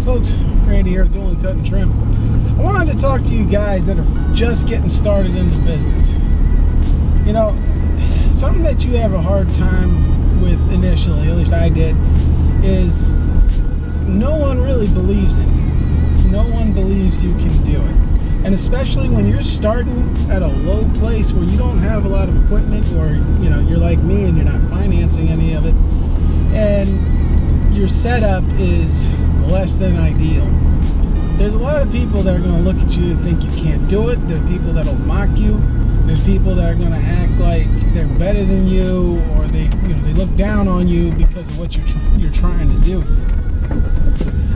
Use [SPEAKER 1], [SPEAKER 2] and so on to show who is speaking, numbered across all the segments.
[SPEAKER 1] folks, Randy here at Dulin Cut Trim. I wanted to talk to you guys that are just getting started in the business. You know, something that you have a hard time with initially, at least I did, is no one really believes in you. No one believes you can do it. And especially when you're starting at a low place where you don't have a lot of equipment, or you know, you're like me and you're not financing any of it, and your setup is less than ideal. There's a lot of people that are going to look at you and think you can't do it. There are people that'll mock you. There's people that are going to act like they're better than you, or they look down on you because of what you're trying to do.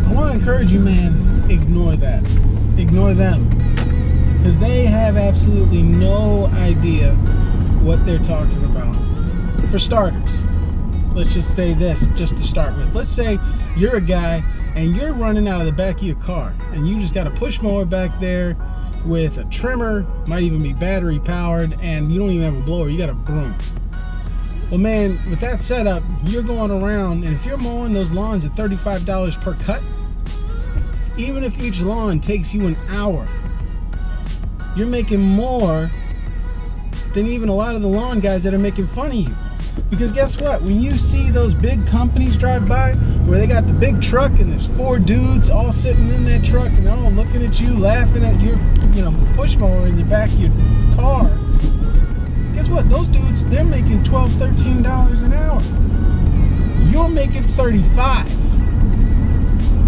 [SPEAKER 1] I want to encourage you, man, ignore that. Ignore them, because they have absolutely no idea what they're talking about. For starters, let's just say this just to start with. Let's say you're a guy and you're running out of the back of your car and you just got a push mower back there with a trimmer, might even be battery powered, and you don't even have a blower, you got a broom. Well, man, with that setup, you're going around, and if you're mowing those lawns at $35 per cut, even if each lawn takes you an hour, you're making more than even a lot of the lawn guys that are making fun of you. Because guess what? When you see those big companies drive by where they got the big truck and there's 4 dudes all sitting in that truck and they're all looking at you, laughing at your push mower in the back of your car, guess what? Those dudes, they're making $12, $13 an hour. You're making 35.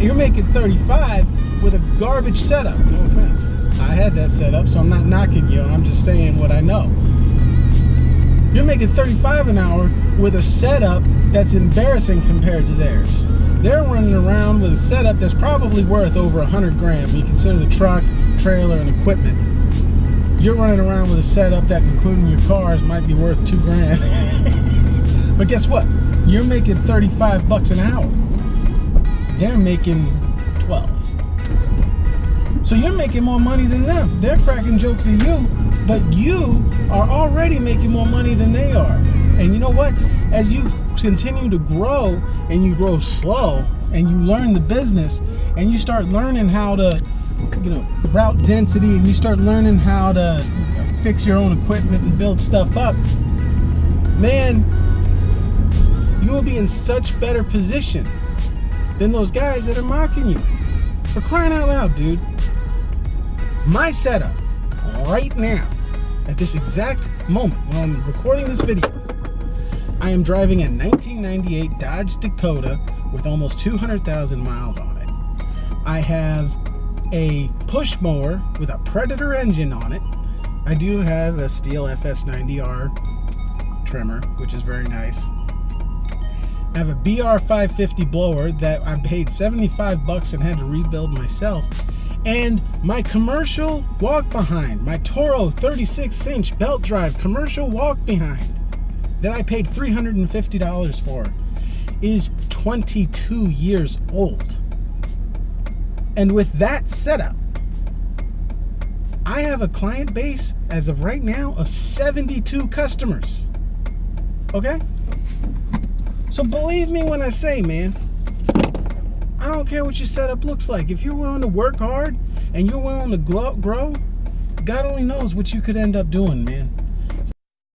[SPEAKER 1] You're making 35 with a garbage setup. No offense. I had that setup, so I'm not knocking you. I'm just saying what I know. You're making 35 an hour with a setup that's embarrassing compared to theirs. They're running around with a setup that's probably worth over 100 grand when you consider the truck, trailer, and equipment. You're running around with a setup that, including your cars, might be worth 2 grand. But guess what? You're making 35 bucks an hour. They're making 12. So you're making more money than them. They're cracking jokes at you, but you are already making more money than they are. And you know what? As you continue to grow, and you grow slow, and you learn the business, and you start learning how to, route density, and you start learning how to fix your own equipment and build stuff up, man, you will be in such better position than those guys that are mocking you. For crying out loud, dude. My setup right now, at this exact moment when I'm recording this video, I am driving a 1998 Dodge Dakota with almost 200,000 miles on it. I have a push mower with a Predator engine on it. I do have a Steel FS90R trimmer, which is very nice. I have a BR550 blower that I paid 75 bucks and had to rebuild myself. And my commercial walk behind, my Toro 36-inch belt drive commercial walk behind that I paid $350 for is 22 years old. And with that setup, I have a client base as of right now of 72 customers. Okay? So believe me when I say, man, I don't care what your setup looks like. If you're willing to work hard and you're willing to grow, God only knows what you could end up doing, man.